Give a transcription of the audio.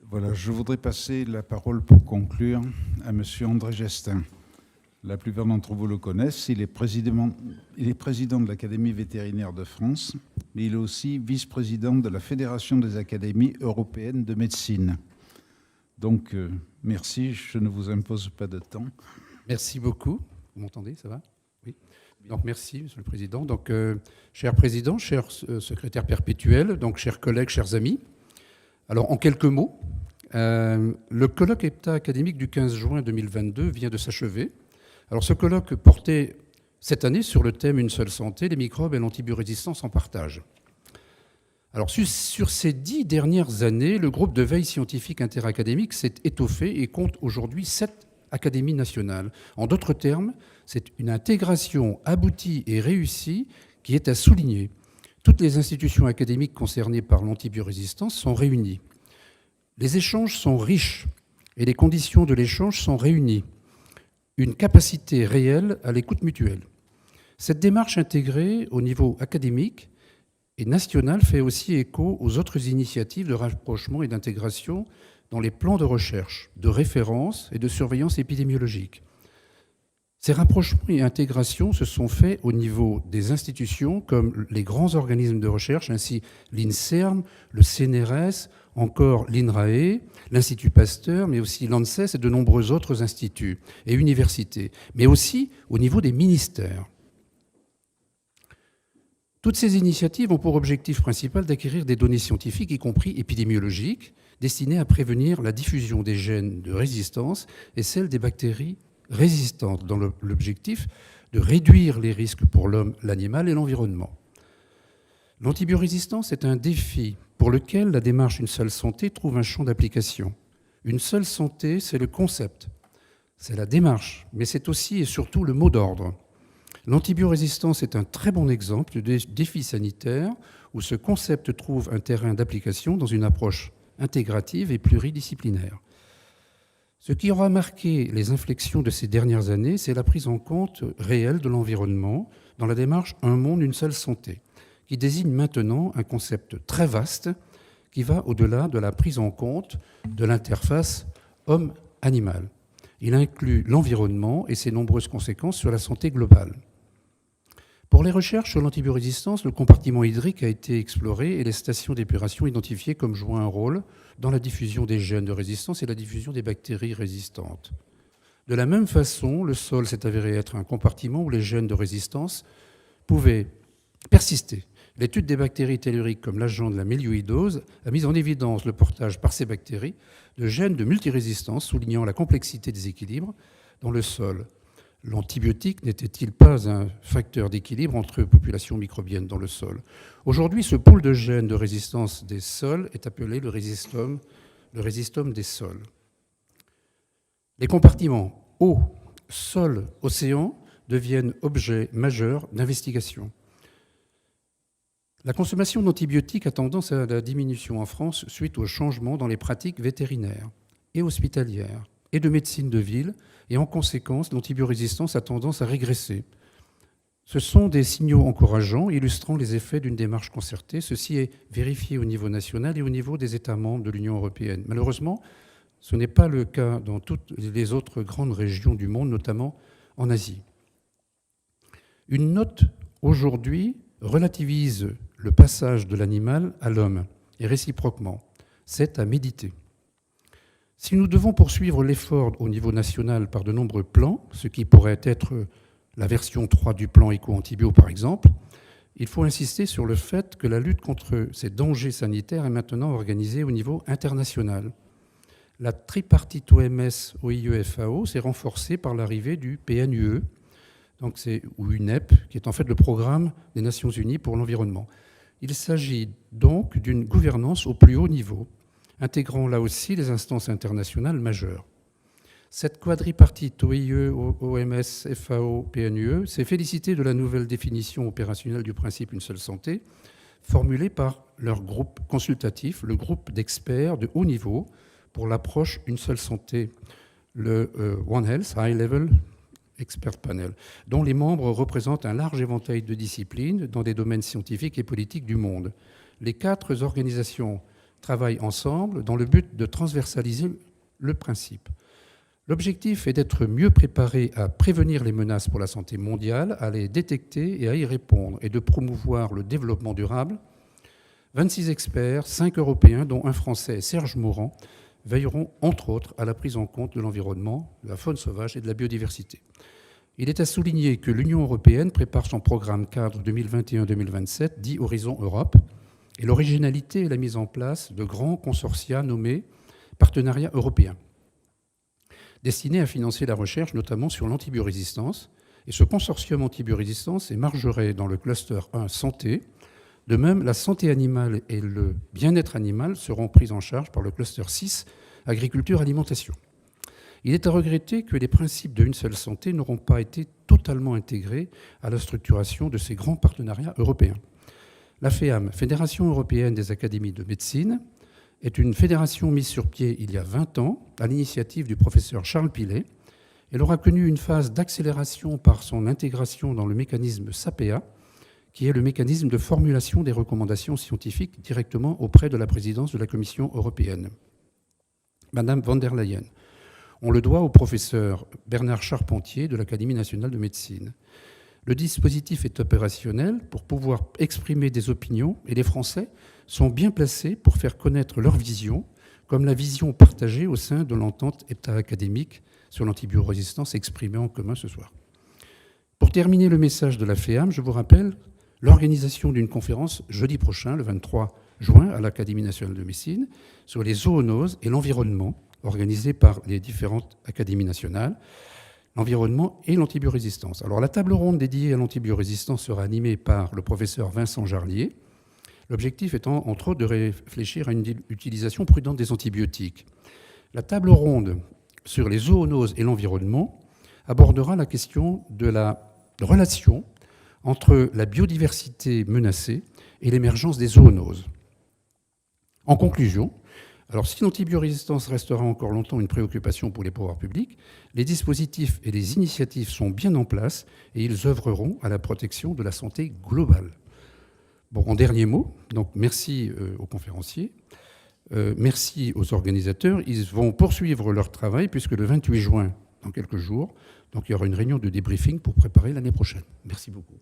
Voilà, je voudrais passer la parole pour conclure à Monsieur André Gestin. La plupart d'entre vous le connaissent. Il est président de l'Académie vétérinaire de France, mais il est aussi vice-président de la Fédération des académies européennes de médecine. Donc, merci, je ne vous impose pas de temps. Merci beaucoup. Vous m'entendez, ça va? Oui. Donc, merci, Monsieur le Président. Donc, cher Président, cher secrétaire perpétuel, donc, chers collègues, chers amis. Alors, en quelques mots, le colloque État académique du 15 juin 2022 vient de s'achever. Alors, ce colloque portait cette année sur le thème « Une seule santé, les microbes et l'antibiorésistance en partage ». Alors, sur ces 10 dernières années, le groupe de veille scientifique interacadémique s'est étoffé et compte aujourd'hui 7 académies nationales. En d'autres termes, c'est une intégration aboutie et réussie qui est à souligner. Toutes les institutions académiques concernées par l'antibiorésistance sont réunies. Les échanges sont riches et les conditions de l'échange sont réunies. Une capacité réelle à l'écoute mutuelle. Cette démarche intégrée au niveau académique et national fait aussi écho aux autres initiatives de rapprochement et d'intégration dans les plans de recherche, de référence et de surveillance épidémiologique. Ces rapprochements et intégrations se sont faits au niveau des institutions comme les grands organismes de recherche, ainsi l'INSERM, le CNRS, encore l'INRAE, l'Institut Pasteur, mais aussi l'ANSES et de nombreux autres instituts et universités, mais aussi au niveau des ministères. Toutes ces initiatives ont pour objectif principal d'acquérir des données scientifiques, y compris épidémiologiques, destinées à prévenir la diffusion des gènes de résistance et celle des bactéries résistantes, dans l'objectif de réduire les risques pour l'homme, l'animal et l'environnement. L'antibiorésistance est un défi pour lequel la démarche Une seule santé trouve un champ d'application. Une seule santé, c'est le concept, c'est la démarche, mais c'est aussi et surtout le mot d'ordre. L'antibiorésistance est un très bon exemple de défi sanitaire où ce concept trouve un terrain d'application dans une approche intégrative et pluridisciplinaire. Ce qui aura marqué les inflexions de ces dernières années, c'est la prise en compte réelle de l'environnement dans la démarche Un monde, une seule santé, qui désigne maintenant un concept très vaste qui va au-delà de la prise en compte de l'interface homme-animal. Il inclut l'environnement et ses nombreuses conséquences sur la santé globale. Pour les recherches sur l'antibiorésistance, le compartiment hydrique a été exploré et les stations d'épuration identifiées comme jouant un rôle dans la diffusion des gènes de résistance et la diffusion des bactéries résistantes. De la même façon, le sol s'est avéré être un compartiment où les gènes de résistance pouvaient persister. L'étude des bactéries telluriques comme l'agent de la mélioïdose a mis en évidence le portage par ces bactéries de gènes de multirésistance, soulignant la complexité des équilibres dans le sol. L'antibiotique n'était-il pas un facteur d'équilibre entre populations microbiennes dans le sol? Aujourd'hui, ce pool de gènes de résistance des sols est appelé le résistome des sols. Les compartiments eau, sol, océan deviennent objets majeurs d'investigation. La consommation d'antibiotiques a tendance à la diminution en France suite aux changements dans les pratiques vétérinaires et hospitalières et de médecine de ville, et en conséquence, l'antibiorésistance a tendance à régresser. Ce sont des signaux encourageants illustrant les effets d'une démarche concertée. Ceci est vérifié au niveau national et au niveau des États membres de l'Union européenne. Malheureusement, ce n'est pas le cas dans toutes les autres grandes régions du monde, notamment en Asie. Une note aujourd'hui relativise le passage de l'animal à l'homme, et réciproquement. C'est à méditer. Si nous devons poursuivre l'effort au niveau national par de nombreux plans, ce qui pourrait être la version 3 du plan éco-antibio par exemple, il faut insister sur le fait que la lutte contre ces dangers sanitaires est maintenant organisée au niveau international. La tripartite OMS, OIE, FAO s'est renforcée par l'arrivée du PNUE, ou UNEP, qui est en fait le programme des Nations Unies pour l'environnement. Il s'agit donc d'une gouvernance au plus haut niveau, intégrant là aussi les instances internationales majeures. Cette quadripartite OIE, OMS, FAO, PNUE s'est félicitée de la nouvelle définition opérationnelle du principe Une seule santé, formulée par leur groupe consultatif, le groupe d'experts de haut niveau pour l'approche Une seule santé, le One Health High Level Expert Panel, dont les membres représentent un large éventail de disciplines dans des domaines scientifiques et politiques du monde. Les 4 organisations travaillent ensemble dans le but de transversaliser le principe. L'objectif est d'être mieux préparé à prévenir les menaces pour la santé mondiale, à les détecter et à y répondre, et de promouvoir le développement durable. 26 experts, 5 Européens, dont un Français, Serge Morand, veilleront entre autres à la prise en compte de l'environnement, de la faune sauvage et de la biodiversité. Il est à souligner que l'Union européenne prépare son programme cadre 2021-2027, dit Horizon Europe, et l'originalité est la mise en place de grands consortia nommés partenariats européens, destinés à financer la recherche, notamment sur l'antibiorésistance. Et ce consortium antibiorésistance émargerait dans le cluster 1 santé. De même, la santé animale et le bien-être animal seront pris en charge par le cluster 6 agriculture-alimentation. Il est à regretter que les principes d'une seule santé n'auront pas été totalement intégrés à la structuration de ces grands partenariats européens. La FEAM, Fédération européenne des académies de médecine, est une fédération mise sur pied il y a 20 ans à l'initiative du professeur Charles Pilet. Elle aura connu une phase d'accélération par son intégration dans le mécanisme SAPEA, qui est le mécanisme de formulation des recommandations scientifiques directement auprès de la présidence de la Commission européenne. Madame von der Leyen, on le doit au professeur Bernard Charpentier de l'Académie nationale de médecine. Le dispositif est opérationnel pour pouvoir exprimer des opinions et les Français sont bien placés pour faire connaître leur vision, comme la vision partagée au sein de l'entente État académique sur l'antibiorésistance exprimée en commun ce soir. Pour terminer le message de la FEAM, je vous rappelle l'organisation d'une conférence jeudi prochain, le 23 juin, à l'Académie nationale de médecine, sur les zoonoses et l'environnement, organisée par les différentes académies nationales, l'environnement et l'antibiorésistance. Alors la table ronde dédiée à l'antibiorésistance sera animée par le professeur Vincent Jarlier, l'objectif étant entre autres de réfléchir à une utilisation prudente des antibiotiques. La table ronde sur les zoonoses et l'environnement abordera la question de la relation entre la biodiversité menacée et l'émergence des zoonoses. En conclusion, alors si l'antibiorésistance restera encore longtemps une préoccupation pour les pouvoirs publics, les dispositifs et les initiatives sont bien en place et ils œuvreront à la protection de la santé globale. Bon, en dernier mot, donc merci aux conférenciers, merci aux organisateurs. Ils vont poursuivre leur travail puisque le 28 juin, dans quelques jours, donc il y aura une réunion de débriefing pour préparer l'année prochaine. Merci beaucoup.